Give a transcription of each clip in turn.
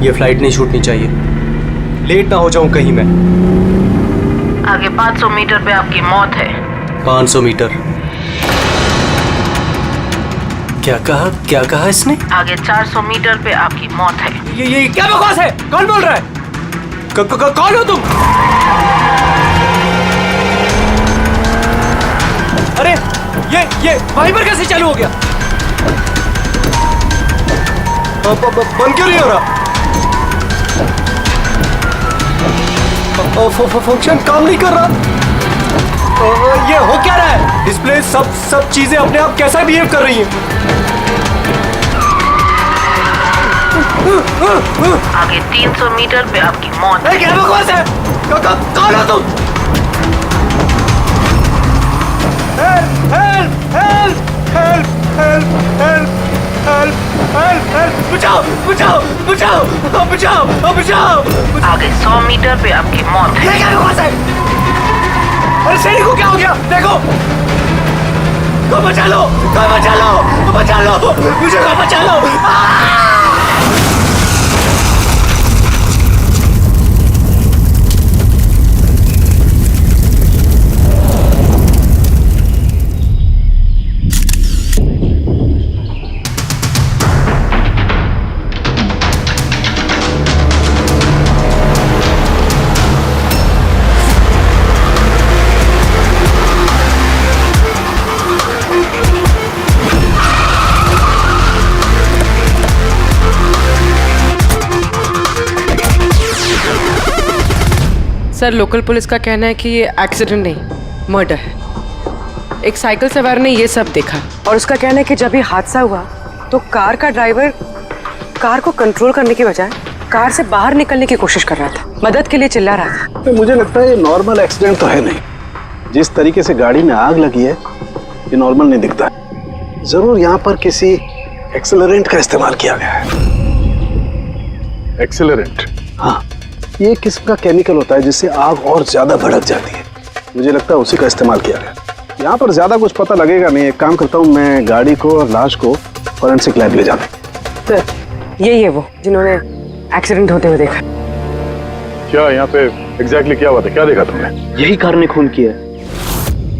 ये फ्लाइट नहीं छूटनी चाहिए, लेट ना हो जाऊं कहीं मैं। आगे 500 मीटर पे आपकी मौत है। 500 मीटर? क्या कहा इसने? आगे 400 मीटर पे आपकी मौत है। ये क्या बकवास है? कौन बोल रहा है? कौन हो तुम? अरे ये वाइपर कैसे चालू हो गया? बंद क्यों नहीं हो रहा? फंक्शन काम नहीं कर रहा। ये हो क्या रहा है? डिस्प्ले सब चीजें अपने आप कैसा बिहेव कर रही हैं? आगे 300 मीटर पे आपकी मौत है। क्या बकवास है? कौन हो तुम? बचाओ! आगे 100 मीटर पे आपकी मौत है। क्या बकवास है? अरे सैनिक को क्या हो गया? देखो, को बचा लो, मुझे को बचा लो। सर, लोकल पुलिस का कहना है कि ये एक्सीडेंट नहीं, मर्डर है। एक साइकिल सवार ने ये सब देखा और उसका कहना है कि जब ये हादसा हुआ तो कार का ड्राइवर कार को कंट्रोल करने के बजाय कार से बाहर निकलने की कोशिश कर रहा था, मदद के लिए चिल्ला रहा था। तो मुझे लगता है ये नॉर्मल एक्सीडेंट तो है नहीं। जिस तरीके से गाड़ी में आग लगी है ये नॉर्मल नहीं दिखता। जरूर यहाँ पर किसी एक्सेलरेंट का इस्तेमाल किया गया है। एक्सेलरेंट? हाँ, ये एक किस्म का केमिकल होता है जिससे आग और ज्यादा भड़क जाती है। मुझे लगता है उसी का इस्तेमाल किया गया। यहाँ पर ज्यादा कुछ पता लगेगा नहीं। एक काम करता हूँ, मैं गाड़ी को और लाश को फॉरेंसिक लैब ले जाता हूँ। तो यही है वो जिन्होंने एक्सीडेंट होते हुए देखा। क्या यहाँ पे एग्जैक्टली क्या हुआ था? क्या देखा तुमने? यही कार ने खून किया।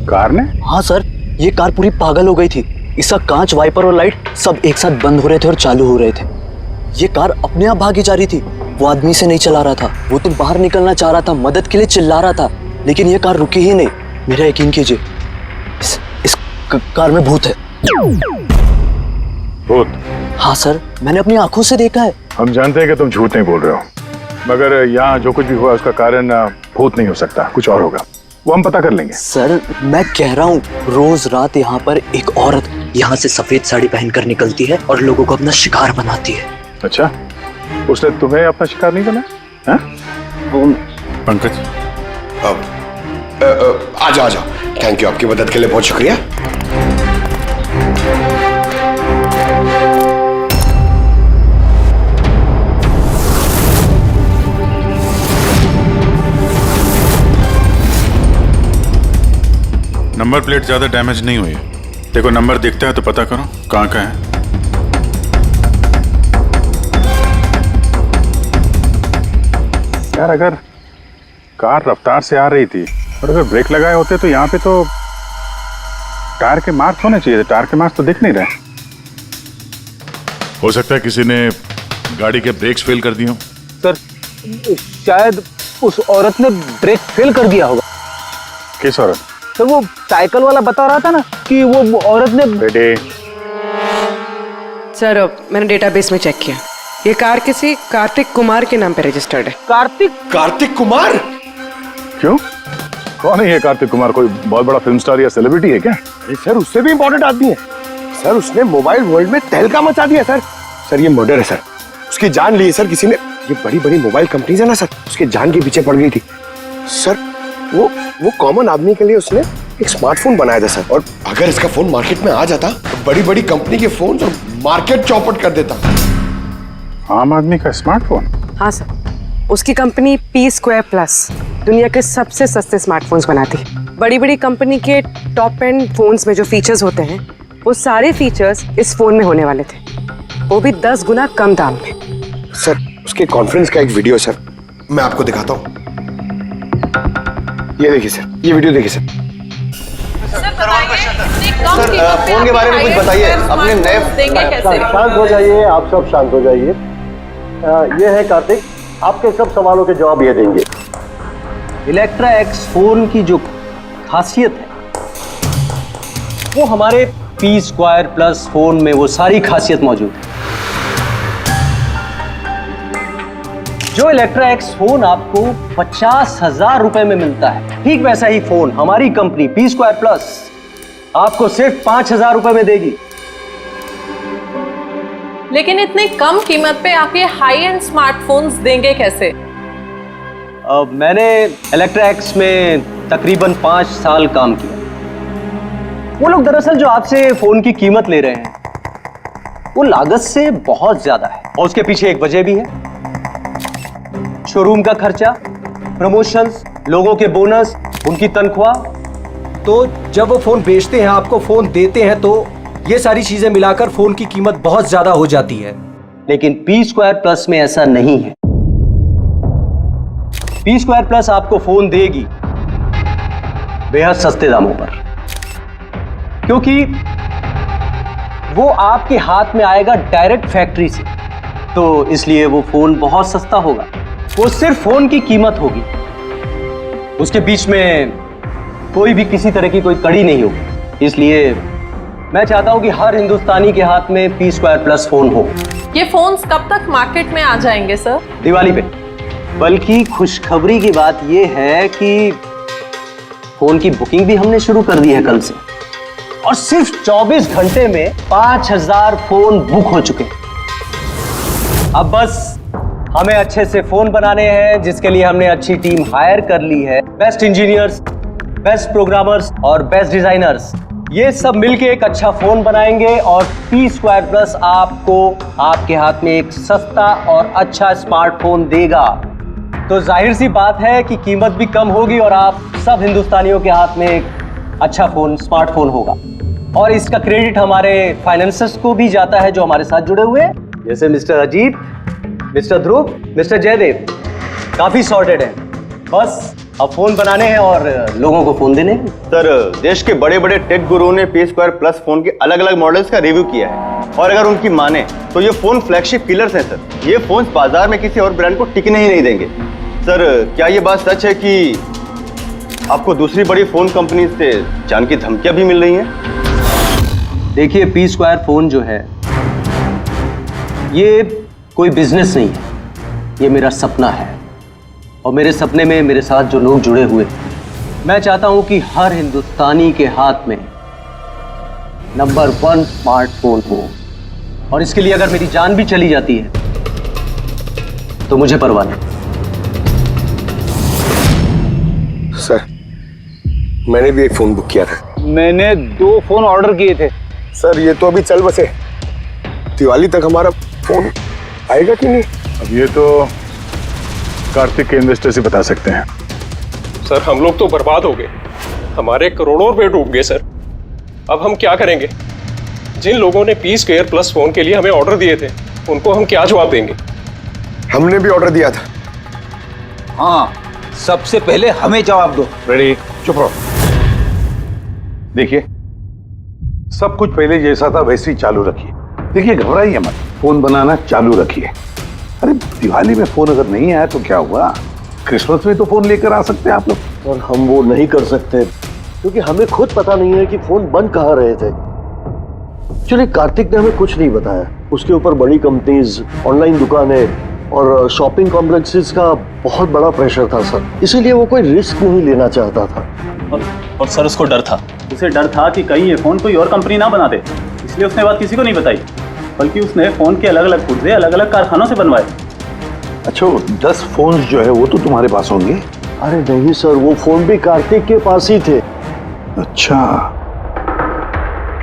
कार ने? हाँ सर, ये कार पूरी पागल हो गई थी। इसका कांच, वाइपर और लाइट सब एक साथ बंद हो रहे थे और चालू हो रहे थे। ये कार अपने आप भागी जा रही थी। वो आदमी से नहीं चला रहा था, वो तो बाहर निकलना चाह रहा था, मदद के लिए चिल्ला रहा था, लेकिन ये कार रुकी ही नहीं। मेरा यकीन कीजिए, इस कार में भूत है। भूत? हाँ सर, मैंने अपनी आंखों से देखा है। हम जानते हैं कि तुम झूठ नहीं बोल रहे हो, मगर यहाँ जो कुछ भी हुआ उसका कारण भूत नहीं हो सकता, कुछ और होगा। वो हम पता कर लेंगे। सर, मैं कह रहा हूँ, रोज रात यहाँ पर एक औरत यहाँ से सफेद साड़ी पहनकर निकलती है और लोगों को अपना शिकार बनाती है। अच्छा, उसने तुम्हें अपना शिकार नहीं बना? पंकज, आ जाओ। थैंक यू, आपकी मदद के लिए बहुत शुक्रिया। नंबर प्लेट ज्यादा डैमेज नहीं हुई। देखो, नंबर दिखता है तो पता करो कहाँ का है। यार, अगर कार रफ्तार से आ रही थी और अगर ब्रेक लगाए होते तो यहाँ पे तो टायर के मार्क्स होने चाहिए थे। टायर के मार्क्स तो दिख नहीं रहे। हो सकता है किसी ने गाड़ी के ब्रेक्स फेल कर दिए हो। सर, शायद उस औरत ने ब्रेक फेल कर दिया होगा। किस औरत? सर, वो साइकिल वाला बता रहा था ना कि वो औरत ने। बेटे, सर, मैंने डेटाबेस में चेक किया, ये कार किसी कार्तिक कुमार के नाम पे रजिस्टर्ड है। कार्तिक कुमार? क्यों? कौन है ये कार्तिक कुमार? कोई बहुत बड़ा फिल्म स्टार या सेलिब्रिटी है क्या? सर, उससे भी इम्पोर्टेंट आदमी है सर। उसने मोबाइल वर्ल्ड में तहलका मचा दिया सर। ये मर्डर है सर। उसकी जान ली है सर किसी ने। ये बड़ी बड़ी मोबाइल कंपनीज है ना सर, उसके जान के पीछे पड़ गई थी सर। वो कॉमन आदमी के लिए उसने एक स्मार्टफोन बनाया था सर। और अगर इसका फोन मार्केट में आ जाता तो बड़ी बड़ी कंपनी के फोन और मार्केट चौपट कर देता। आम आदमी का स्मार्टफोन? हाँ सर, उसकी कंपनी P2+ दुनिया के सबसे सस्ते स्मार्टफोन्स बनाती है। बड़ी बड़ी कंपनी के टॉप एंड फोन्स में जो फीचर्स होते हैं वो सारे फीचर्स इस फोन में होने वाले थे, वो भी 10 गुना कम दाम में। सर, उसके कॉन्फ्रेंस का एक वीडियो है सर, मैं आपको दिखाता हूँ। ये देखिए सर, ये वीडियो देखिए सर। सर फोन के बारे में कुछ बताइए, अपने नए देंगे कैसे? शांत हो जाइए, आप सब शांत हो जाइए। ये है कार्तिक, आपके सब सवालों के जवाब ये देंगे। इलेक्ट्रा एक्स फोन की जो खासियत है वो हमारे P² प्लस फोन में वो सारी खासियत मौजूद है। जो इलेक्ट्रा एक्स फोन आपको 50,000 रुपए में मिलता है, ठीक वैसा ही फोन हमारी कंपनी P² प्लस आपको सिर्फ 5,000 रुपए में देगी। लेकिन इतनी कम कीमत पे आप ये हाई एंड स्मार्टफोन्स देंगे कैसे? मैंने इलेक्ट्रा एक्स में तकरीबन 5 साल काम किया। वो लोग दरअसल जो आपसे फोन की कीमत ले रहे हैं वो लागत से बहुत ज्यादा है, और उसके पीछे एक वजह भी है। शोरूम का खर्चा, प्रमोशंस, लोगों के बोनस, उनकी तनख्वाह। तो जब वो फोन बेचते हैं, आपको फोन देते हैं, तो ये सारी चीजें मिलाकर फोन की कीमत बहुत ज्यादा हो जाती है। लेकिन P² प्लस में ऐसा नहीं है। P² प्लस आपको फोन देगी बेहद सस्ते दामों पर, क्योंकि वो आपके हाथ में आएगा डायरेक्ट फैक्ट्री से, तो इसलिए वो फोन बहुत सस्ता होगा। वो सिर्फ फोन की कीमत होगी, उसके बीच में कोई भी किसी तरह की कोई कड़ी नहीं होगी। इसलिए मैं चाहता हूं कि हर हिंदुस्तानी के हाथ में P² प्लस फोन हो। ये फोन्स कब तक मार्केट में आ जाएंगे सर? दिवाली पे। बल्कि खुशखबरी की बात यह है कि फोन की बुकिंग भी हमने शुरू कर दी है कल से, और सिर्फ 24 घंटे में 5,000 फोन बुक हो चुके हैं। अब बस हमें अच्छे से फोन बनाने हैं, जिसके लिए हमने अच्छी टीम हायर कर ली है। बेस्ट इंजीनियर्स, बेस्ट प्रोग्रामर्स और बेस्ट डिजाइनर्स, ये सब मिलके एक अच्छा फोन बनाएंगे, और P² प्लस आपको आपके हाथ में एक सस्ता और अच्छा स्मार्टफोन देगा। तो जाहिर सी बात है कि कीमत भी कम होगी और आप सब हिंदुस्तानियों के हाथ में एक अच्छा फोन, स्मार्टफोन होगा। और इसका क्रेडिट हमारे फाइनेंसर्स को भी जाता है जो हमारे साथ जुड़े हुए हैं, जैसे मिस्टर अजीत, मिस्टर ध्रुव, मिस्टर जयदेव। काफी सॉर्टेड है, बस अब फोन बनाने हैं और लोगों को फोन देने हैं। सर, देश के बड़े बड़े टेक गुरुओं ने P² प्लस फोन के अलग अलग मॉडल्स का रिव्यू किया है, और अगर उनकी माने तो ये फोन फ्लैगशिप किलर्स हैं सर। ये फोन बाजार में किसी और ब्रांड को टिकने ही नहीं देंगे। सर, क्या ये बात सच है कि आपको दूसरी बड़ी फोन कंपनी से जान की धमकियां भी मिल रही हैं? देखिए, P² फोन जो है ये कोई बिजनेस नहीं है, ये मेरा सपना है। और मेरे सपने में मेरे साथ जो लोग जुड़े हुए, मैं चाहता हूं कि हर हिंदुस्तानी के हाथ में नंबर 1 स्मार्टफोन हो, और इसके लिए अगर मेरी जान भी चली जाती है तो मुझे परवाह नहीं। सर, मैंने भी एक फोन बुक किया था। मैंने 2 फोन ऑर्डर किए थे। सर, ये तो अभी चल बसे, दिवाली तक हमारा फोन आएगा कि नहीं? अब ये तो कार्तिक के इन्वेस्टर से बता सकते हैं। सर, हम लोग तो बर्बाद हो गए, हमारे करोड़ों रुपए डूब गए सर। अब हम क्या करेंगे? जिन लोगों ने P² प्लस फोन के लिए हमें ऑर्डर दिए थे, उनको हम क्या जवाब देंगे? हमने भी ऑर्डर दिया था। हाँ, सबसे पहले हमें जवाब दो। रेडी, चुप रहो। देखिए, सब कुछ पहले जैसा था वैसे ही चालू रखिए। देखिए, घबराइए मत, फोन बनाना चालू रखिए। अरे, दिवाली में फोन अगर नहीं आया तो क्या हुआ? क्रिसमस में तो फोन लेकर आ सकते हैं आप लोग। और हम वो नहीं कर सकते क्योंकि हमें खुद पता नहीं है कि फोन बन कहाँ रहे थे। चलिए, कार्तिक ने हमें कुछ नहीं बताया। उसके ऊपर बड़ी कंपनीज, ऑनलाइन दुकानें और शॉपिंग कॉम्प्लेक्सेस का बहुत बड़ा प्रेशर था सर, इसीलिए वो कोई रिस्क नहीं लेना चाहता था। और सर, उसको डर था। उसे डर था कि कहीं ये फोन कोई और कंपनी ना बना दे, इसलिए उसने बात किसी को नहीं बताई, बल्कि उसने फोन के अलग अलग पुर्जे अलग अलग कारखानों से बनवाए। अच्छा, 10 फोन जो है वो तो तुम्हारे पास होंगे? अरे नहीं सर, वो फोन भी कार्तिक के पास ही थे। अच्छा,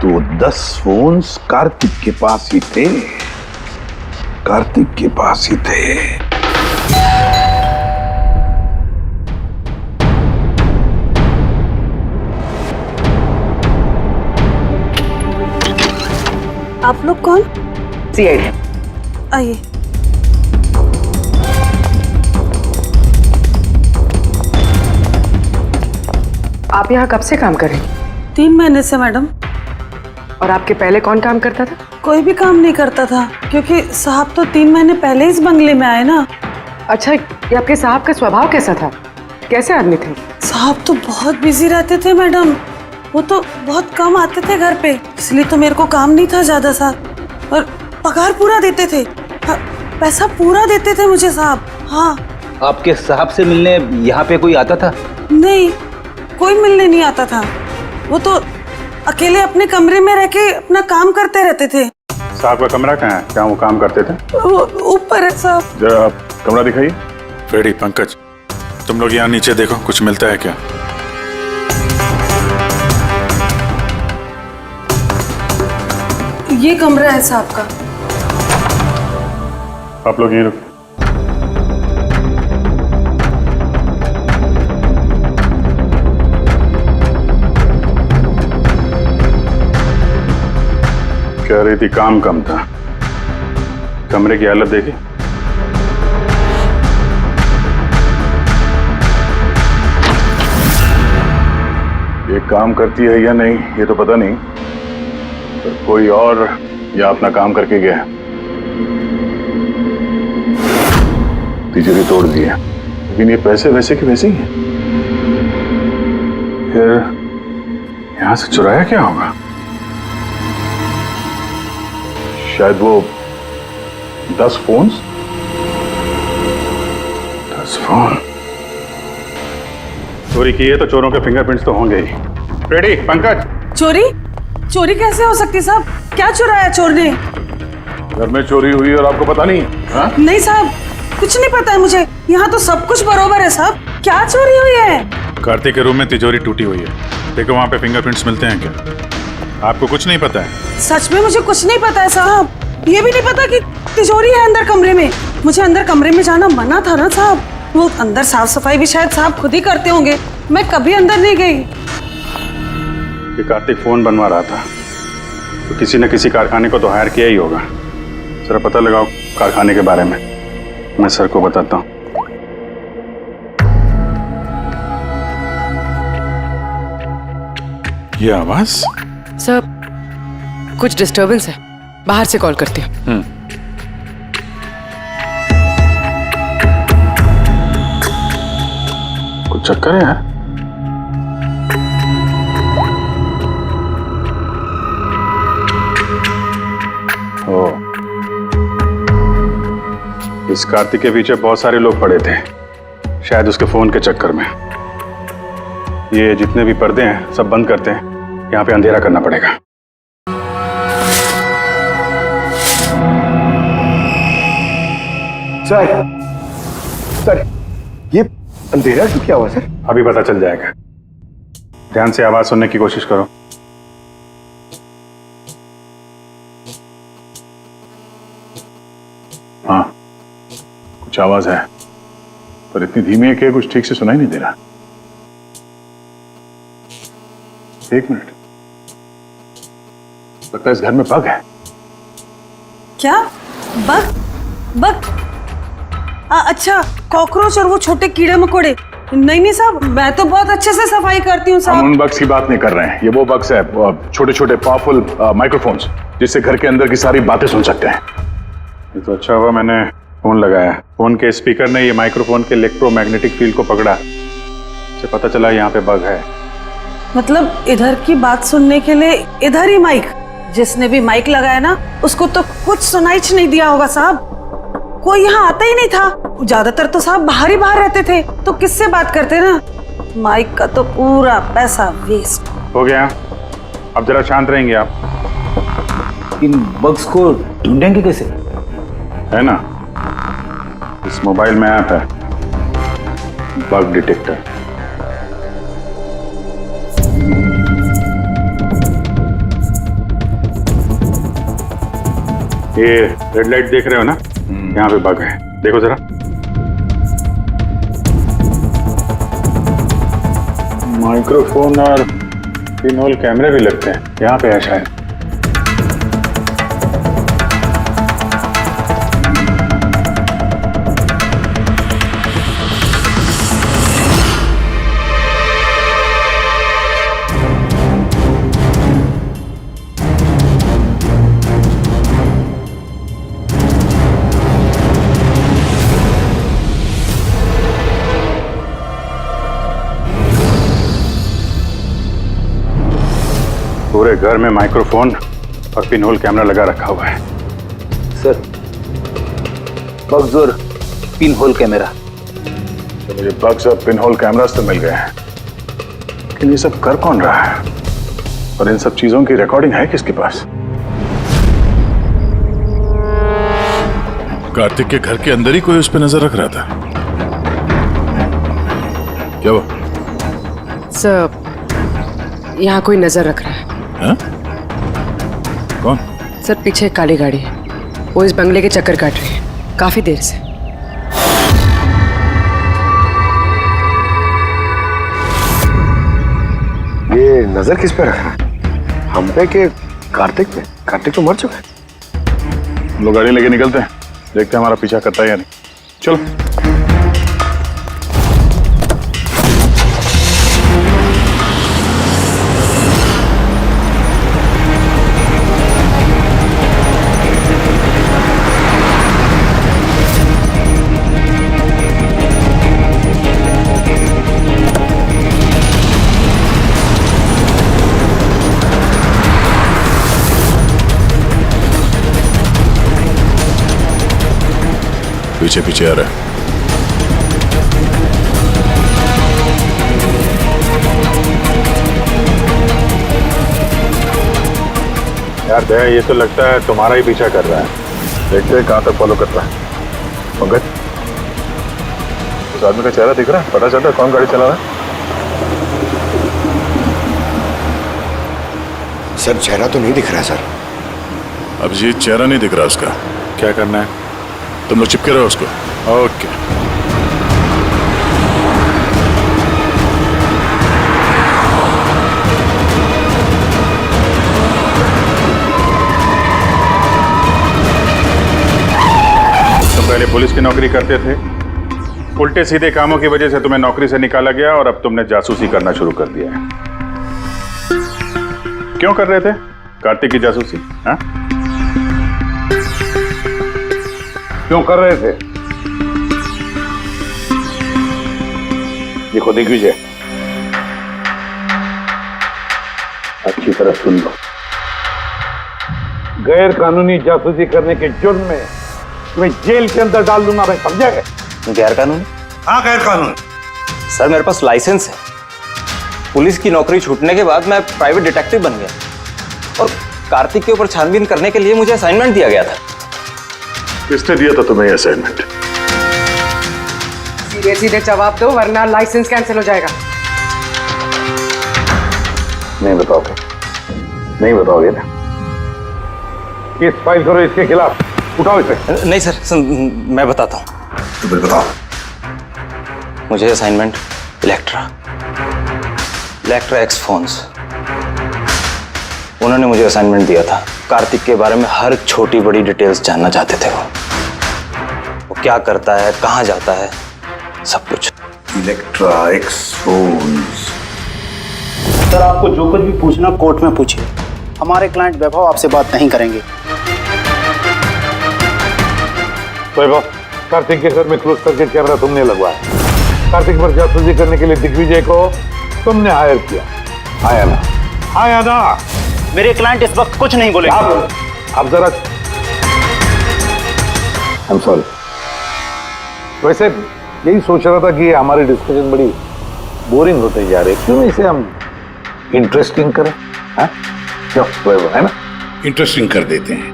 तो 10 फोन कार्तिक के पास ही थे। कार्तिक के पास ही थे। आप लोग कौन? CID। आइए। आप यहाँ कब से काम कर रही? 3 महीने से मैडम। और आपके पहले कौन काम करता था? कोई भी काम नहीं करता था, क्योंकि साहब तो 3 महीने पहले इस बंगले में आए ना। अच्छा, ये आपके साहब का स्वभाव कैसा था? कैसे आदमी थे? साहब तो बहुत बिजी रहते थे मैडम, वो तो बहुत कम आते थे घर पे, इसलिए तो मेरे को काम नहीं था ज्यादा साहब। और पगार पूरा देते थे, हाँ, पैसा पूरा देते थे मुझे साहब। हाँ। आपके साहब से मिलने यहाँ पे कोई आता था? नहीं, कोई मिलने नहीं आता था। वो तो अकेले अपने कमरे में रह के अपना काम करते रहते थे। साहब का कमरा कहाँ है? क्या वो काम करते थे? वो ऊपर है साहब। जरा आप कमरा दिखाइए। फ्रेडी, पंकज, तुम लोग यहाँ नीचे देखो, कुछ मिलता है क्या? ये कमरा है साहब का। आप लोग यहीं रुको। कह रही थी काम कम था, कमरे की हालत देखी। ये काम करती है या नहीं ये तो पता नहीं, पर कोई और या अपना काम करके गया है। तिजोरी तोड़ दी है, लेकिन ये पैसे वैसे के वैसे ही हैं। फिर यहां से चुराया क्या होगा? शायद वो 10 फोन। चोरी की है तो चोरों के फिंगरप्रिंट्स तो होंगे ही। रेडी पंकज? चोरी? चोरी कैसे हो सकती साहब? क्या चुराया चोर ने? घर में चोरी हुई और आपको पता नहीं? हा? नहीं साहब, कुछ नहीं पता है मुझे। यहाँ तो सब कुछ बरोबर है साहब। क्या चोरी हुई है? कार्तिक के रूम में तिजोरी टूटी हुई है, देखो वहाँ पे फिंगरप्रिंट्स मिलते हैं क्या? आपको कुछ नहीं पता है? सच में मुझे कुछ नहीं पता है साहब। ये भी नहीं पता कि तिजोरी है अंदर कमरे में। मुझे अंदर कमरे में जाना मना था ना साहब। वो अंदर साफ सफाई भी शायद साहब खुद ही करते होंगे, मैं कभी अंदर नहीं गई। ये कार्तिक फोन बनवा रहा था, तो किसी न किसी कारखाने को तो हायर किया ही होगा। जरा पता लगाओ कारखाने के बारे में, मैं सर को बताता हूँ। ये आवाज? सर, कुछ डिस्टरबेंस है, बाहर से कॉल करती हूँ। कुछ चक्कर है यार? ओ, इस कार्तिक के पीछे बहुत सारे लोग पड़े थे, शायद उसके फोन के चक्कर में। ये जितने भी पर्दे हैं सब बंद करते हैं, यहाँ पे अंधेरा करना पड़ेगा। सर, ये अंधेरा क्यों क्या हुआ सर? अभी पता चल जाएगा, ध्यान से आवाज सुनने की कोशिश करो। हाँ, कुछ आवाज है, पर इतनी धीमी है कि कुछ ठीक से सुनाई नहीं दे रहा। एक मिनट, लगता है इस घर में बग है। क्या बग? बग? अच्छा, कॉकरोच और वो छोटे कीड़े मकोड़े। नहीं नहीं साहब, मैं तो बहुत अच्छे से सफाई करती हूँ साहब। हम उन बग्स की बात नहीं कर रहे हैं, ये वो बग्स है, छोटे छोटे पावरफुल माइक्रोफोन्स, जिससे घर के अंदर की सारी बातें सुन सकते हैं। ये तो अच्छा हुआ मैंने फोन लगाया। फोन के स्पीकर ने ये माइक्रोफोन के इलेक्ट्रोमैग्नेटिक फील्ड को पकड़ा, इससे पता चला यहाँ पे बग है। मतलब इधर की बात सुनने के लिए इधर ही माइक? जिसने भी माइक लगाया ना, उसको तो कुछ सुनाई नहीं दिया होगा साहब। कोई यहाँ आता ही नहीं था, ज्यादातर तो साहब बाहर ही बाहर रहते थे, तो किससे बात करते ना? माइक का तो पूरा पैसा वेस्ट हो गया। अब जरा शांत रहेंगे आप। इन बग्स को ढूंढेंगे कैसे? है ना, इस मोबाइल में ऐप है बग डिटेक्टर। ये रेड लाइट देख रहे हो ना, यहाँ पे बग है, देखो जरा। माइक्रोफोन और पिनहोल कैमरे भी लगते हैं, यहाँ पे है शायद। पूरे घर में माइक्रोफोन और पिनहोल कैमरा लगा रखा हुआ है। सर बग्स और पिनहोल कैमरा। तो मुझे बग्स और पिनहोल कैमरास तो मिल गए हैं, लेकिन ये सब कर कौन रहा है और इन सब चीजों की रिकॉर्डिंग है किसके पास? कार्तिक के घर के अंदर ही कोई उस पर नजर रख रहा था। क्या वो? सर यहाँ कोई नजर रख रहा है। हाँ? कौन? सर पीछे एक काली गाड़ी है, वो इस बंगले के चक्कर काट रही है काफी देर से। ये नजर किस पे रख रहा है? हम पे कि कार्तिक पे? कार्तिक तो मर चुका है। हम लोग गाड़ी लेके निकलते हैं, देखते हैं हमारा पीछा करता है या नहीं। चलो। पीछे पीछे आ रहा है। यार दया, ये तो लगता है तुम्हारा ही पीछा कर रहा है। देखते हैं कहां तक फॉलो करता है। पंकज, उस आदमी का चेहरा दिख रहा है? पता चलता है कौन गाड़ी चला रहा है? सर चेहरा तो नहीं दिख रहा है सर। अब ये चेहरा नहीं दिख रहा उसका, क्या करना है? तुम लोग चिपके रहो उसको। ओके। तुम पहले पुलिस की नौकरी करते थे, उल्टे सीधे कामों की वजह से तुम्हें नौकरी से निकाला गया और अब तुमने जासूसी करना शुरू कर दिया है। क्यों कर रहे थे कार्तिक की जासूसी? हाँ? क्यों कर रहे थे? देखो दिग्विजय, अच्छी तरह सुन लो। गैर कानूनी जासूसी करने के जुर्म में तुम्हें जेल के अंदर डाल दूंगा मैं, समझा गए? गैर कानूनी? हाँ गैर कानूनी। सर मेरे पास लाइसेंस है। पुलिस की नौकरी छूटने के बाद मैं प्राइवेट डिटेक्टिव बन गया और कार्तिक के ऊपर छानबीन करने के लिए मुझे असाइनमेंट दिया गया था। किसने दिया था तुम्हें असाइनमेंट? सीधे सीधे जवाब दो वरना लाइसेंस कैंसिल हो जाएगा। नहीं बताओगे? नहीं बताओगे ना? केस फाइल करो इसके खिलाफ, उठाओ इसे। नहीं सर, मैं बताता हूँ। तो फिर बताओ। मुझे असाइनमेंट इलेक्ट्रा एक्स फोन्स, उन्होंने मुझे असाइनमेंट दिया था। कार्तिक के बारे में हर छोटी बड़ी डिटेल्स जानना चाहते थे। वो क्या करता है, कहाँ जाता है, सब कुछ। Electra x phones. सर आपको जो कुछ भी पूछना कोर्ट में पूछिए, हमारे क्लाइंट वैभव आपसे बात नहीं करेंगे। वैभव, कार्तिक के घर में क्लोज सर्किट कैमरा तुमने लगवाया। कार्तिक पर जासूसी करने के लिए दिग्विजय को तुमने हायर किया, आया ना? आया ना? मेरे क्लाइंट इस वक्त कुछ नहीं बोले। अब जरा I'm sorry। वैसे यही सोच रहा था कि हमारी डिस्कशन बड़ी बोरिंग होते जा रही है, क्यों इसे हम इंटरेस्टिंग करें? हाँ? क्यों वैभव, है ना? इंटरेस्टिंग कर देते हैं।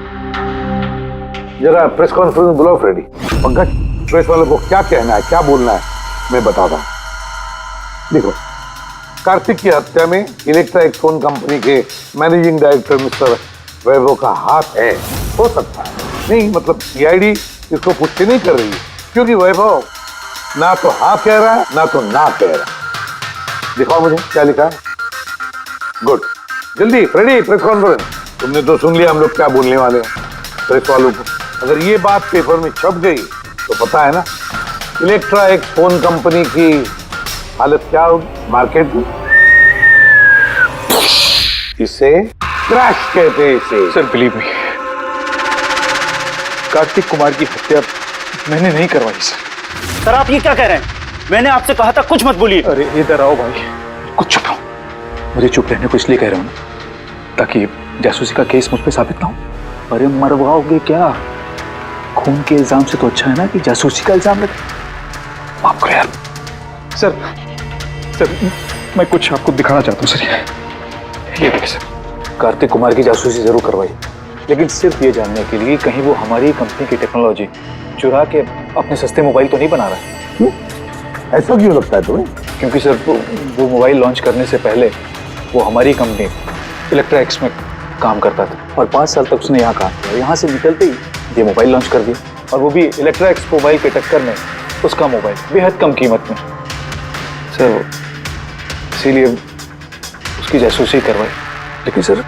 जरा प्रेस कॉन्फ्रेंस बुलाओ फ्रेडी। पंकज, प्रेस वालों को क्या कहना है, क्या बोलना है, मैं बताता हूँ। देखो, कार्तिक की हत्या में इलेक्ट्रा एक्स फोन कंपनी के मैनेजिंग डायरेक्टर मिस्टर वैभव का हाथ है, हो सकता है। नहीं मतलब सीआईडी इसको पुष्टि नहीं कर रही है, क्योंकि वैभव ना तो हाँ कह रहा है ना तो ना कह रहा है। दिखाओ मुझे क्या लिखा है। गुड, जल्दी फ्रेडी प्रेस कॉन्फ्रेंस। तुमने तो सुन लिया हम लोग क्या बोलने वाले हैं। प्रेस वालों को अगर ये बात पेपर में छप गई तो पता है ना इलेक्ट्रा एक्स फोन कंपनी की हालत क्या होगी मार्केट में। इसे क्रैश कहते हैं इसे। Sir believe me, Kartik Kumar की हत्या मैंने नहीं करवाई सर। सर आप ये क्या कह रहे हैं? मैंने आपसे कहा था कुछ मत बोलिए। अरे इधर आओ भाई, कुछ चुप रहो। मुझे चुप रहने को इसलिए कह रहा हूँ ना ताकि जासूसी का केस मुझ पे साबित ना हो। अरे मरवाओगे क्या? खून के इल्जाम से तो अच्छा है ना कि जासूसी का इल्जाम लगे। माफ करो यार। सर मैं कुछ आपको दिखाना चाहता हूँ सर। ये देखिए सर, कार्तिक कुमार की जासूसी जरूर करवाई, लेकिन सिर्फ ये जानने के लिए कहीं वो हमारी कंपनी की टेक्नोलॉजी चुरा के अपने सस्ते मोबाइल तो नहीं बना रहा है। ऐसा क्यों लगता है तुम्हें? क्योंकि सर वो मोबाइल लॉन्च करने से पहले वो हमारी कंपनी इलेक्ट्रा एक्स में काम करता था और 5 साल तक उसने यहाँ काम किया। यहाँ से निकलते ही ये मोबाइल लॉन्च कर दिया, और वो भी इलेक्ट्रा एक्स मोबाइल के टक्कर में उसका मोबाइल बेहद कम कीमत में। सर इसीलिए उसकी जासूसी करवाई। लेकिन सर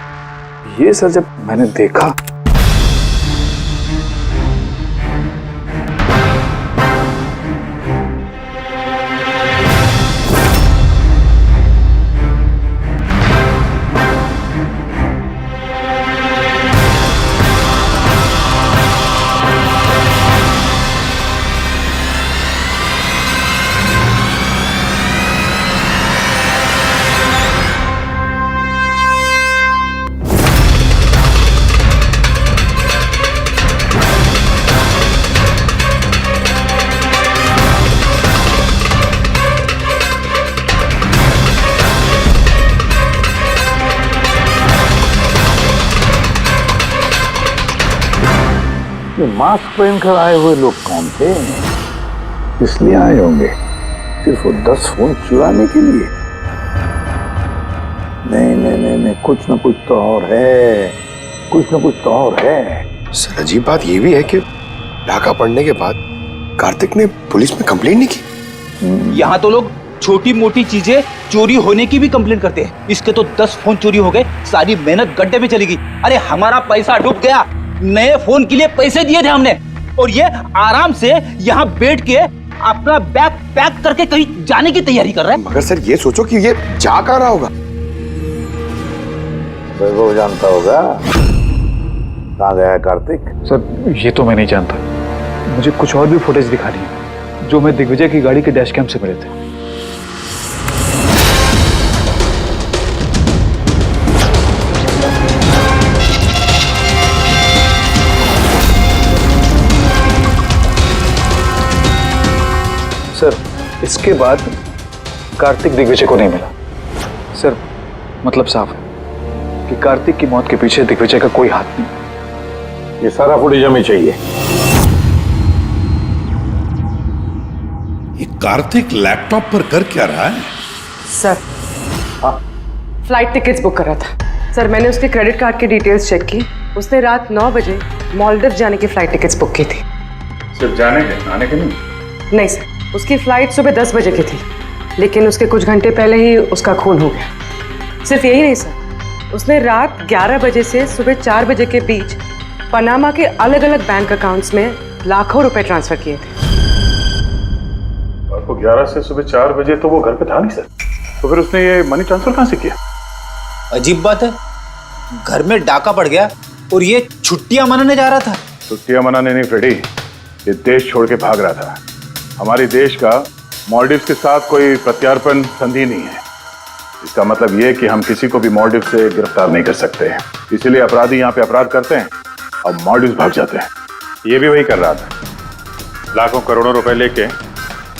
ये सर जब मैंने देखा मास्क पहनकर आए हुए लोग कौन थे? इसलिए आए होंगे सिर्फ वो 10 फोन चुराने के लिए? नहीं, कुछ ना कुछ तो और है, कुछ ना कुछ तो और है। सर अजीब बात ये भी है कि डाका पड़ने के बाद कार्तिक ने पुलिस में कंप्लेंट नहीं की। यहाँ तो लोग छोटी मोटी चीजें चोरी होने की भी कंप्लेंट करते हैं। इसके तो 10 फोन चोरी हो गए, सारी मेहनत गड्ढे में चली गई। अरे हमारा पैसा डूब गया, नए फोन के लिए पैसे दिए थे हमने, और ये आराम से यहाँ बैठ के अपना बैग पैक करके कहीं जाने की तैयारी कर रहा है। मगर सर ये सोचो कि ये जा कहाँ रहा होगा? वो जानता होगा कहाँ गया है कार्तिक। सर ये तो मैं नहीं जानता, मुझे कुछ और भी फुटेज दिखानी है जो मैं दिग्विजय की गाड़ी के डैश कैम से मिले थे। सर इसके बाद कार्तिक दिग्विजय को नहीं मिला। सर मतलब साफ है कि कार्तिक की मौत के पीछे दिग्विजय का कोई हाथ नहीं। ये सारा फुटेज हमें चाहिए। ये कार्तिक लैपटॉप पर कर क्या रहा है? सर फ्लाइट टिकट्स बुक कर रहा था। सर मैंने उसके क्रेडिट कार्ड की डिटेल्स चेक की, उसने रात 9 बजे मालदीव जाने की फ्लाइट टिकट्स बुक की थी। सिर्फ जाने के, आने के नहीं? नहीं सर, उसकी फ्लाइट सुबह 10 बजे की थी, लेकिन उसके कुछ घंटे पहले ही उसका खून हो गया। सिर्फ यही नहीं सर, उसने रात 11 बजे से सुबह 4 बजे के बीच पनामा के अलग अलग बैंक अकाउंट्स में लाखों रुपए ट्रांसफर किए थे। रात को 11 से सुबह 4 बजे तो वो घर पे था नहीं सर, तो फिर उसने ये मनी ट्रांसफर कहाँ से किया? अजीब बात है, घर में डाका पड़ गया और ये छुट्टियां मनाने जा रहा था। छुट्टियां मनाने नहीं फ्रेडी, ये देश छोड़ के भाग रहा था। हमारे देश का मालदीव्स के साथ कोई प्रत्यार्पण संधि नहीं है। इसका मतलब ये कि हम किसी को भी मालदीव से गिरफ्तार नहीं कर सकते हैं, इसीलिए अपराधी यहाँ पे अपराध करते हैं और मालदीव्स भाग जाते हैं। ये भी वही कर रहा था, लाखों करोड़ों रुपए लेके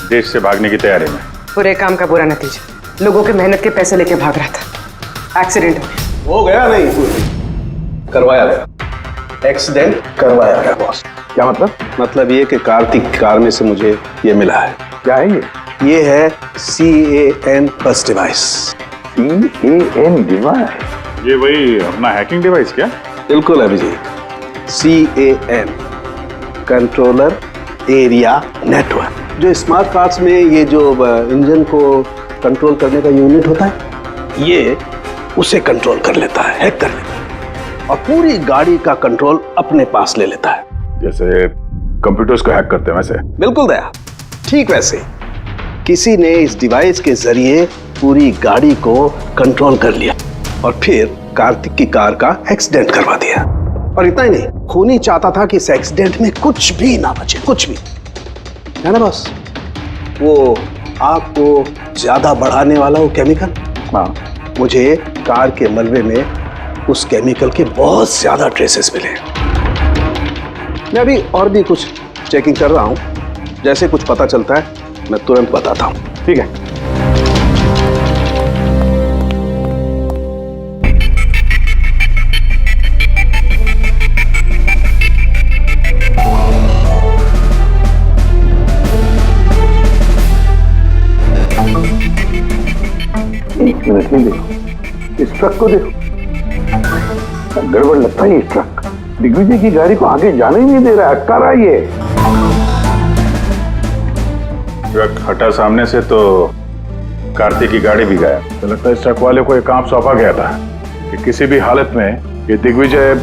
देश से भागने की तैयारी में। बुरे काम का बुरा नतीजा, लोगों के मेहनत के पैसे लेके भाग रहा था, एक्सीडेंट हो गया। नहीं करवाया गया, एक्सीडेंट करवाया गया बॉस। क्या मतलब? मतलब ये कि कार्तिक की कार में से मुझे ये मिला है। क्या है ये है CAN बस डिवाइस। CAN device? ये वही अपना हैकिंग डिवाइस क्या? बिल्कुल Abhijit, CAN controller area network. जो स्मार्ट कार्स में ये जो इंजन को कंट्रोल करने का यूनिट होता है, ये उसे कंट्रोल कर लेता है, हैक कर लेता है और पूरी गाड़ी का कंट्रोल अपने पास ले लेता है। जैसे कंप्यूटर्स को हैक करते हैं वैसे? बिल्कुल दया, ठीक वैसे किसी ने इस डिवाइस के जरिए पूरी गाड़ी को कंट्रोल कर लिया और फिर कार्तिक की कार का एक्सीडेंट करवा दिया। और इतना ही नहीं, खूनी चाहता था कि इस एक्सीडेंट में कुछ भी ना बचे, कुछ भी, है ना बॉस? वो आग को ज्यादा बढ़ाने वाला वो केमिकल, हाँ, मुझे कार के मलबे में उस केमिकल के बहुत ज्यादा ट्रेसेस मिले। मैं अभी और भी कुछ चेकिंग कर रहा हूं, जैसे कुछ पता चलता है मैं तुरंत बताता हूं। ठीक है? एक मिनट ही देखो, इस ट्रक को देखो, गड़बड़ लगता है। ये ट्रक दिग्विजय की गाड़ी को आगे जाने ही नहीं दे रहा है, अटका रहा है ये। ट्रक हटा सामने से तो कार्तिक की गाड़ी भी गया। तो लगता है इस ट्रक वाले को एक काम सौंपा गया था कि किसी भी हालत में ये दिग्विजय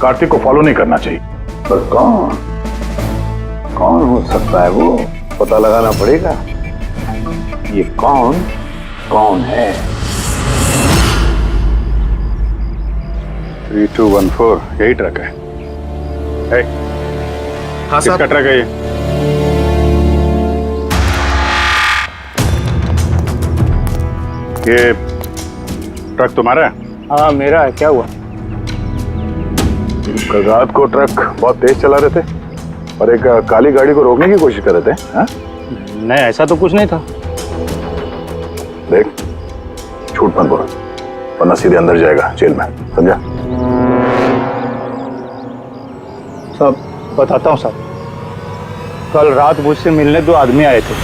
कार्तिक को फॉलो नहीं करना चाहिए। पर कौन हो सकता है वो, पता लगाना पड़ेगा। ये कौन है? 3214 यही ट्रक है। हाँ किसका ट्रक है ये? ये ट्रक तुम्हारा है? हाँ मेरा है। क्या हुआ? कल रात को ट्रक बहुत तेज चला रहे थे और एक काली गाड़ी को रोकने की कोशिश कर रहे थे। हाँ? नहीं ऐसा तो कुछ नहीं था। देख, झूठ मत बोल वरना सीधे अंदर जाएगा जेल में, समझा? साहब बताता हूँ साहब, कल रात मुझसे मिलने 2 आदमी आए थे।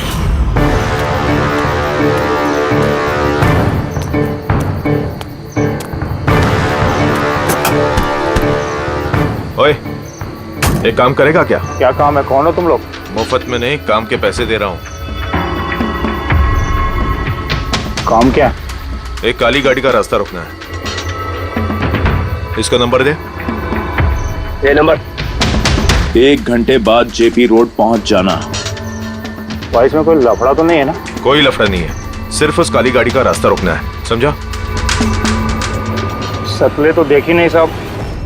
ओए, एक काम करेगा क्या? क्या काम है? कौन हो तुम लोग? मुफ्त में नहीं, काम के पैसे दे रहा हूँ। काम क्या? एक काली गाड़ी का रास्ता रोकना है। इसका नंबर दे। ये नंबर। 1 घंटे बाद जेपी रोड पहुंच जाना। भाई इसमें कोई लफड़ा तो नहीं है ना? कोई लफड़ा नहीं है, सिर्फ उस काली गाड़ी का रास्ता रोकना है, समझा? शक्लें तो देखी नहीं साहब,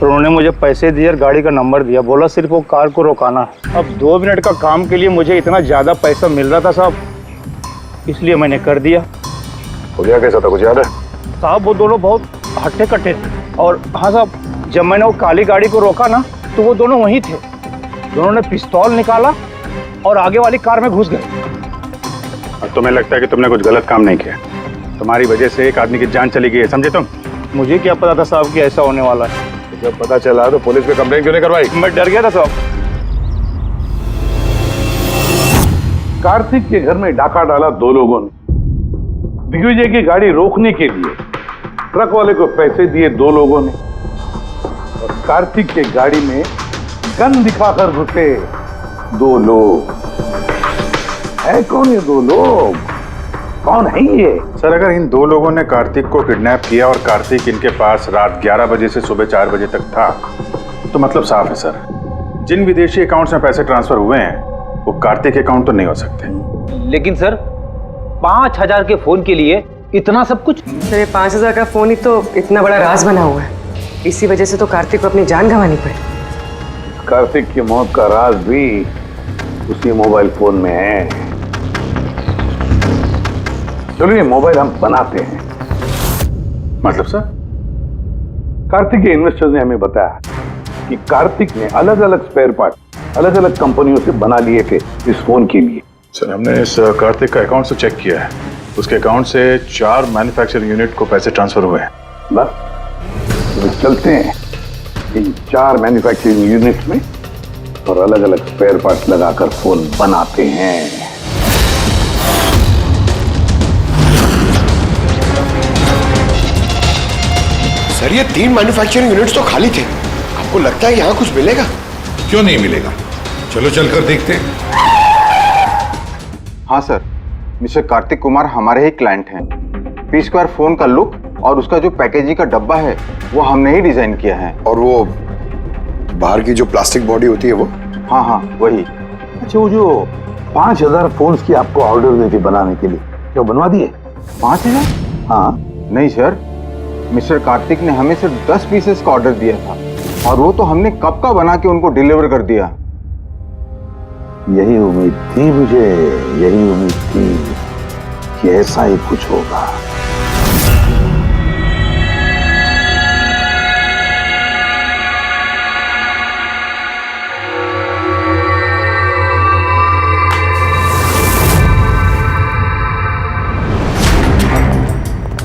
पर उन्होंने मुझे पैसे दिए और गाड़ी का नंबर दिया, बोला सिर्फ वो कार को रोकाना है। अब 2 मिनट का काम के लिए मुझे इतना ज्यादा पैसा मिल रहा था साहब, इसलिए मैंने कर दिया। हो गया कैसा था, कुछ याद है? साहब वो दोनों बहुत हट्टे कट्टे थे। और हाँ साहब, जब मैंने वो काली गाड़ी को रोका ना तो वो दोनों वहीं थे। दोनों ने पिस्तौल निकाला और आगे वाली कार में घुस गए। और तुम्हें लगता है कि तुमने कुछ गलत काम नहीं किया? तुम्हारी वजह से एक आदमी की जान चली गई है, समझे तुम? मुझे क्या पता था साहब कि ऐसा होने वाला है। तो जब पता चला तो पुलिस पे कंप्लेंट क्यों नहीं करवाई? मैं डर गया था साहब। कार्तिक के घर में डाका डाला 2 लोगों ने। दिग्विजय की गाड़ी रोकने के लिए ट्रक वाले को पैसे दिए 2 लोगों ने, और कार्तिक के गाड़ी में गन दिखाकर घुसे 2 लोग। है कौन ये 2 लोग? कौन है ये? सर, अगर इन 2 लोगों ने कार्तिक को किडनैप किया और कार्तिक इनके पास रात 11 बजे से सुबह 4 बजे तक था, तो मतलब साफ है सर, जिन विदेशी अकाउंट्स में पैसे ट्रांसफर हुए हैं वो कार्तिक के अकाउंट तो नहीं हो सकते। लेकिन सर 5000 के फोन के लिए इतना सब कुछ? सर, ये 5000 का फोन ही तो इतना बड़ा राज बना हुआ है, इसी वजह से तो कार्तिक को अपनी जान गंवानी पड़ी। कार्तिक की मौत का राज भी उसी मोबाइल फोन में है। चलो ये मोबाइल हम बनाते हैं। मतलब सर? कार्तिक के इन्वेस्टर्स ने हमें बताया कि कार्तिक ने अलग अलग स्पेयर पार्ट अलग अलग कंपनियों से बना लिए थे इस फोन के लिए। सर, हमने इस कार्तिक का अकाउंट से चेक किया है, उसके अकाउंट से 4 मैन्युफैक्चरिंग यूनिट को पैसे ट्रांसफर हुए हैं। बस तो चलते हैं इन 4 मैन्युफैक्चरिंग यूनिट्स में और अलग अलग स्पेयर पार्ट्स लगाकर फोन बनाते हैं। सर ये 3 मैन्युफैक्चरिंग यूनिट्स तो खाली थे, आपको लगता है यहाँ कुछ मिलेगा? क्यों नहीं मिलेगा, चलो चलकर देखते हैं। हाँ सर, मिस्टर कार्तिक कुमार हमारे ही क्लाइंट हैं। पी स्क्वायर फोन का लुक और उसका जो पैकेजिंग का डब्बा है वो हमने ही डिजाइन किया है। और वो बाहर की जो प्लास्टिक बॉडी होती है वो? हाँ हाँ वही। अच्छा, वो जो 5000 फोन्स की आपको ऑर्डर दी थी बनाने के लिए, क्या बनवा दिए? 5000? हाँ। नहीं सर, मिस्टर कार्तिक ने हमें सिर्फ 10 पीसेस का ऑर्डर दिया था और वो तो हमने कब का बना के उनको डिलीवर कर दिया। यही उम्मीद थी मुझे, यही उम्मीद थी कि ऐसा ही कुछ होगा।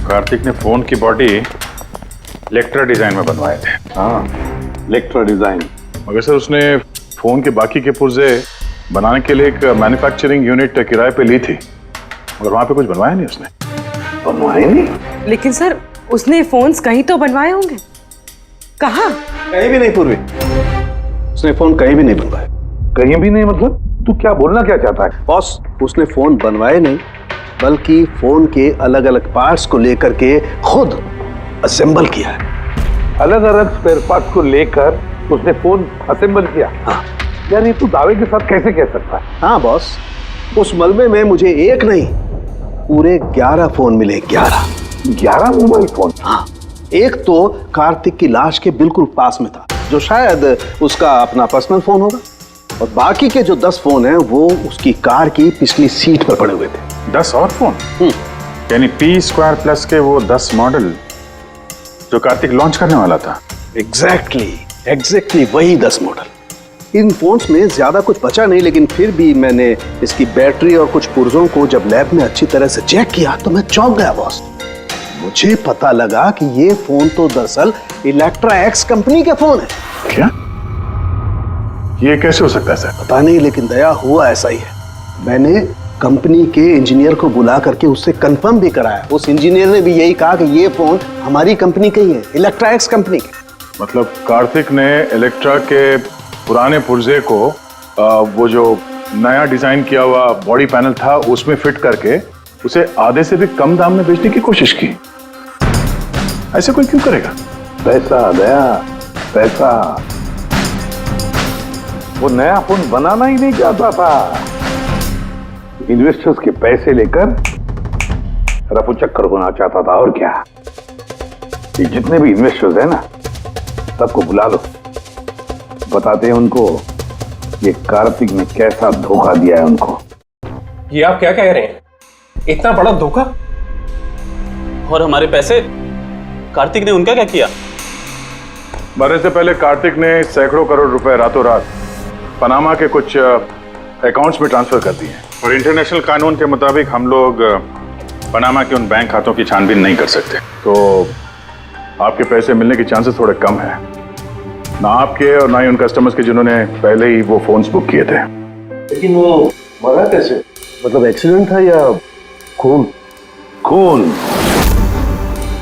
कार्तिक ने फोन की बॉडी इलेक्ट्रा डिजाइन में बनवाए थे। हाँ, इलेक्ट्रा डिजाइन। मगर सर उसने फोन के बाकी के पुर्जे बनाने के लिए एक मैन्युफैक्चरिंग यूनिट किराए पे ली थी, मगर वहां पे कुछ बनवाया नहीं उसने। बनवाए नहीं? लेकिन सर उसने फोन्स कहीं तो बनवाए होंगे। कहाँ? कहीं भी नहीं पूर्वी, उसने फोन कहीं भी नहीं बनवाए। कहीं भी नहीं मतलब? तू क्या बोलना क्या चाहता है? बॉस, उसने फोन बनवाए नहीं, बल्कि फोन के अलग अलग पार्ट्स को लेकर के खुद असेंबल किया है। अलग अलग स्पेयर पार्ट्स को लेकर उसने फोन असेंबल किया? हाँ। यार ये तू दावे के साथ कैसे कह सकता है? हाँ बॉस, उस मलबे में मुझे एक नहीं पूरे 11 फोन मिले। 11 मोबाइल फोन? हाँ, एक तो कार्तिक की लाश के बिल्कुल पास में था, जो शायद उसका अपना पर्सनल फोन होगा, और बाकी के जो 10 फोन हैं वो उसकी कार की पिछली सीट पर पड़े हुए थे। 10 और फोन? यानी P2+ के वो 10 मॉडल जो कार्तिक लॉन्च करने वाला था। एग्जैक्टली वही 10 मॉडल। इन फोन्स में ज्यादा कुछ बचा नहीं, लेकिन फिर भी मैंने इसकी बैटरी और कुछ पुर्जों को जब लैब में अच्छी तरह से चेक किया तो मैं चौंक गया बॉस। मुझे पता लगा कि ये फोन तो दरअसल इलेक्ट्रा एक्स कंपनी के फोन है। क्या? ये कैसे हो सकता है सर? पता नहीं, लेकिन दया हुआ ऐसा ही है। मैंने कंपनी के इंजीनियर को बुला करके उससे कंफर्म भी कराया। उस इंजीनियर ने भी यही कहा कि ये फोन हमारी कंपनी का ही है, इलेक्ट्रा एक्स कंपनी के। मतलब कार्तिक ने इलेक्ट्रा के पुराने पुर्जे को वो जो नया डिजाइन किया हुआ बॉडी पैनल था उसमें फिट करके उसे आधे से भी कम दाम में बेचने की कोशिश की। ऐसे कोई क्यों करेगा? पैसा दया, पैसा। वो नया फोन बनाना ही नहीं चाहता था, इन्वेस्टर्स के पैसे लेकर रफू चक्कर होना चाहता था। और क्या, ये जितने भी इन्वेस्टर्स हैं ना, सबको बुला लो, बताते हैं उनको ये कार्तिक ने कैसा धोखा दिया है उनको। ये आप क्या कह रहे हैं? इतना बड़ा धोखा? और हमारे पैसे कार्तिक ने उनका क्या किया? मरने से पहले कार्तिक ने सैकड़ों करोड़ रुपए रातों रात पनामा के कुछ अकाउंट्स में ट्रांसफर कर दिए, और इंटरनेशनल कानून के मुताबिक हम लोग पनामा के उन बैंक खातों की छानबीन नहीं कर सकते। तो आपके पैसे मिलने के चांसेस थोड़े कम है, ना आपके और ना ही उन कस्टमर्स के जिन्होंने पहले ही वो फोन्स बुक किए थे। लेकिन वो मरा कैसे? मतलब एक्सीडेंट था या खून? खून।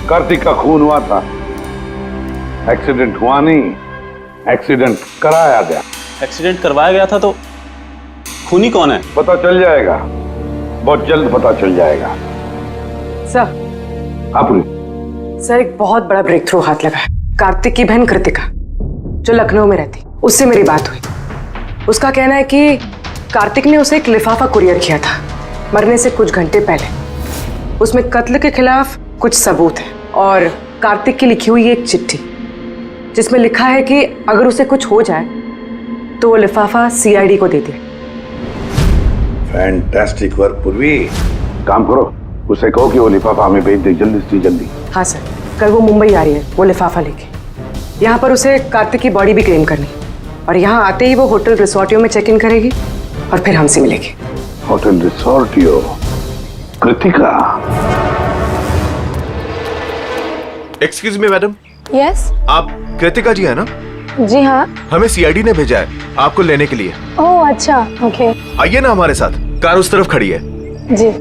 कार्तिक का खून हुआ था, एक्सीडेंट हुआ नहीं, एक्सीडेंट कराया गया। एक्सीडेंट करवाया गया था तो खूनी कौन है? पता चल जाएगा, बहुत जल्द पता चल जाएगा। सर। आप सर, एक बहुत बड़ा ब्रेक थ्रू हाथ लगा है। कार्तिक की बहन कृतिका, जो लखनऊ में रहती, उससे मेरी बात हुई। उसका कहना है कि कार्तिक ने उसे एक लिफाफा कुरियर किया था मरने से कुछ घंटे पहले। उसमें कत्ल के खिलाफ कुछ सबूत है, और कार्तिक की लिखी हुई एक चिट्ठी जिसमें लिखा है कि अगर उसे कुछ हो जाए तो वो लिफाफा CID को दे दे। फैंटास्टिक वर्क पूर्वी। काम करो, उसे कहो कि वो लिफाफा हमें भेज दे जल्दी से जल्दी। हाँ सर, कल वो मुंबई आ रही है वो लिफाफा लेके। यहाँ पर उसे कार्तिक की बॉडी भी क्लेम करनी, और यहाँ आते ही वो होटल रिसोर्टियो में चेक इन करेगी और फिर हमसे मिलेगी। होटल रिसोर्टियो? Kritika? Excuse me madam. Yes. आप कृतिका जी है ना? जी हाँ। हमें CID ने भेजा है आपको लेने के लिए। ओह अच्छा, ओके। आइए ना हमारे साथ, कार उस तरफ खड़ी है। जी।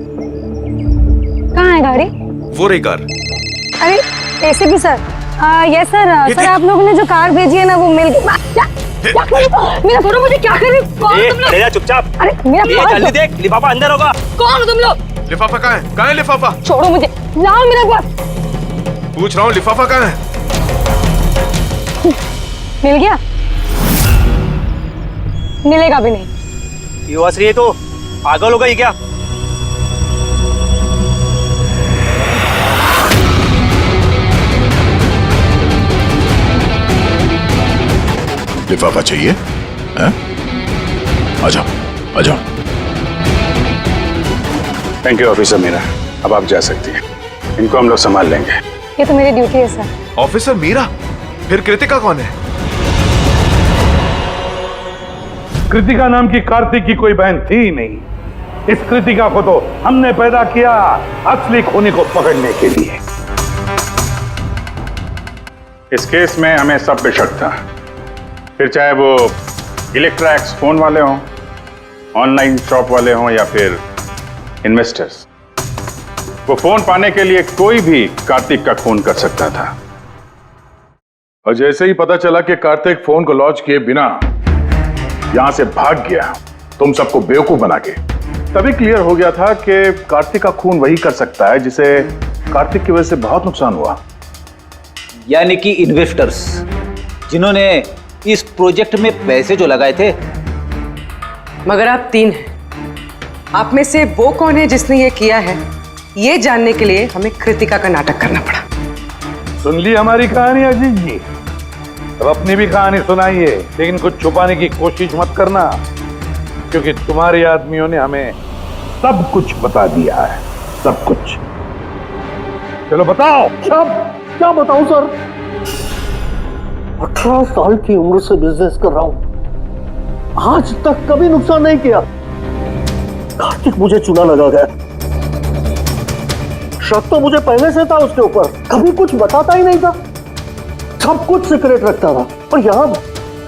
कहाँ है गाड़ी? वो रही कार। अरे ACP sir. Yes sir. Sir आप लोगों ने जो कार भेजी है ना वो मिल गई। मेरा फोटो मुझे क्या कर रहे हो? चुपचाप। अरे मेरा जल्दी देख, लिफाफा अंदर होगा। कौन हो तुम लोग? लिफाफा कहाँ है? कहाँ है लिफाफा? छोड़ो मुझे, लाओ मेरा पास। पूछ रहा हूँ लिफाफा कहाँ है? मिल गया? मिलेगा भी नहीं। युवाश्री है तो पागल हो गई क्या? लिफाफा चाहिए? आ जाओ, आ जाओ। थैंक यू ऑफिसर मीरा, अब आप जा सकती हैं। इनको हम लोग संभाल लेंगे। ये तो मेरी ड्यूटी है सर। ऑफिसर मीरा? फिर कृतिका कौन है? कृतिका नाम की कार्तिक की कोई बहन थी ही नहीं। इस कृतिका को तो हमने पैदा किया असली खूनी को पकड़ने के लिए। इस केस में हमें सब पे शक था, फिर चाहे वो इलेक्ट्रैक्स फोन वाले हों, ऑनलाइन शॉप वाले हों या फिर इन्वेस्टर्स। वो फोन पाने के लिए कोई भी कार्तिक का खून कर सकता था। और जैसे ही पता चला कि कार्तिक फोन को लॉन्च किए बिना यहां से भाग गया, तुम सबको बेवकूफ बना के, तभी क्लियर हो गया था कि कार्तिक का खून वही कर सकता है जिसे कार्तिक की वजह से बहुत नुकसान हुआ। यानी कि इन्वेस्टर्स जिन्होंने इस प्रोजेक्ट में पैसे जो लगाए थे। मगर आप 3 हैं, आप में से वो कौन है जिसने ये किया है, ये जानने के लिए हमें कृतिका का नाटक करना पड़ा। सुन ली हमारी कहानी अजीत जी, अब अपनी भी कहानी सुनाइए, लेकिन कुछ छुपाने की कोशिश मत करना, क्योंकि तुम्हारे आदमियों ने हमें सब कुछ बता दिया है, सब कुछ। चलो बताओ। क्या बताऊं सर? 18 साल की उम्र से बिजनेस कर रहा हूं, आज तक कभी नुकसान नहीं किया। कार्तिक मुझे चूना लगा गया। शक तो मुझे पहले से था उसके ऊपर, कभी कुछ बताता ही नहीं था, सब कुछ सीक्रेट रखता था। और यहाँ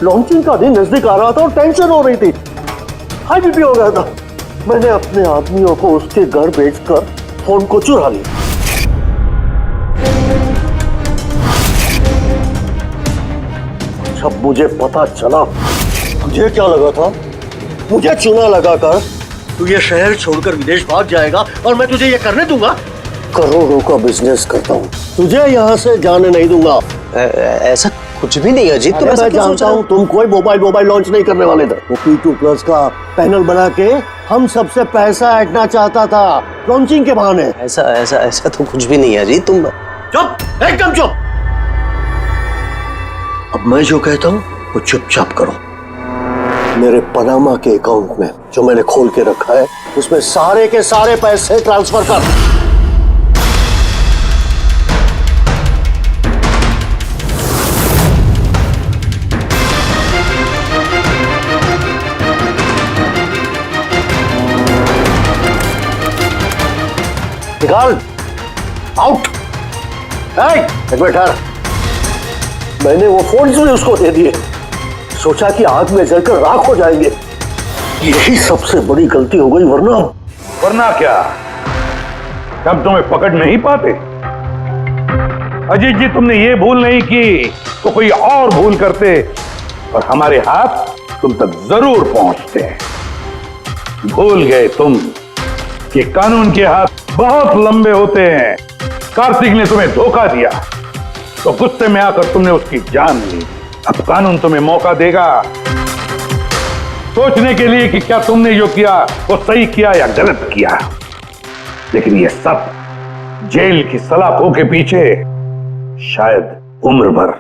लॉन्चिंग का दिन नजदीक आ रहा था और टेंशन हो रही थी, हाई बीपी हो गया था। मैंने अपने आदमियों को उसके घर भेजकर फोन को चुरा लिया। जब मुझे पता चला, मुझे क्या लगा था, मुझे चूना लगाकर तू ये शहर छोड़कर विदेश भाग जाएगा और मैं तुझे ये करने दूंगा। करोड़ों का बिजनेस करता हूँ, तुझे यहाँ से जाने नहीं दूंगा। ऐसा कुछ भी नहीं अजीत, तो मैं जानता हूँ तुम कोई मोबाइल लॉन्च नहीं करने वाले थे। वो P2+ का पैनल बना के हम सबसे पैसा ऐंठना चाहता था लॉन्चिंग के बहाने। ऐसा तो कुछ भी नहीं है अजीत, तुम चुप, एकदम चुप। अब मैं जो कहता हूँ वो चुपचाप करो। मेरे पनामा के अकाउंट में जो मैंने खोल के रखा है, उसमें सारे के सारे पैसे ट्रांसफर कर। निकाल, आउट। एक मिनट ठहर। मैंने वो फोन भी उसको दे दिए, सोचा कि आग में जलकर राख हो जाएंगे। यही सबसे बड़ी गलती हो गई, वरना क्या हम तुम्हें पकड़ नहीं पाते? अजीत जी, तुमने ये भूल नहीं की तो कोई और भूल करते और हमारे हाथ तुम तक जरूर पहुंचते। भूल गए तुम कि कानून के हाथ बहुत लंबे होते हैं। कार्तिक ने तुम्हें धोखा दिया तो गुस्से में आकर तुमने उसकी जान ली। अब कानून तुम्हें मौका देगा सोचने के लिए कि क्या तुमने जो किया वो सही किया या गलत किया। लेकिन ये सब जेल की सलाखों के पीछे शायद उम्र भर